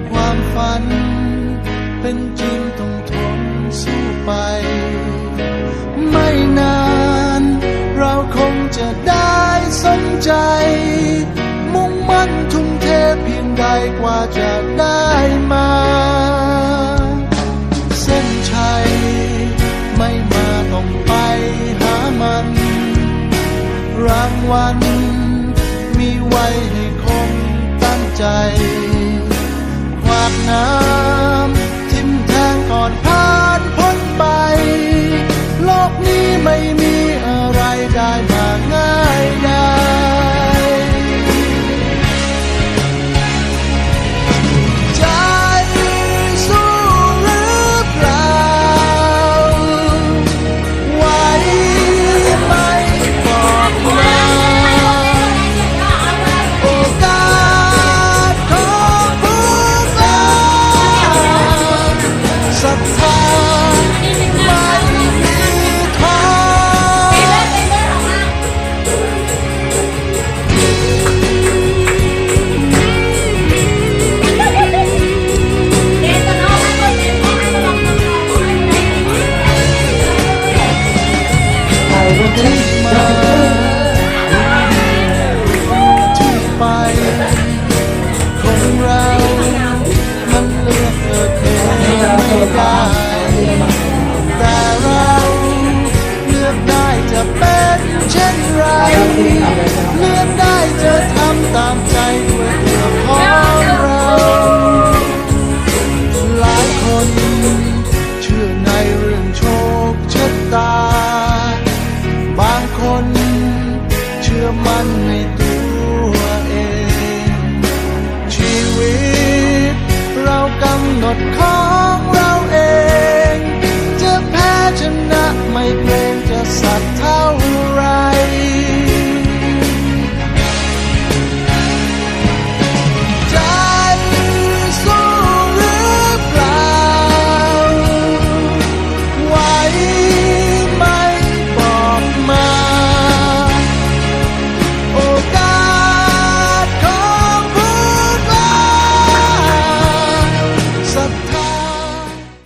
ความฝันเป็นจริงต้องทนสู้ไปไม่นานเราคงจะได้สมใจมุ่งมั่นทุ่มเทเพียงใดกว่าจะได้มาเส้นชัยไม่มาต้องไปหามันรางวัลมีไว้ให้คงตั้งใจขวากน้ำทิ่มแทงก่อนผ่านพ้นไปโลกนี้ไม่มี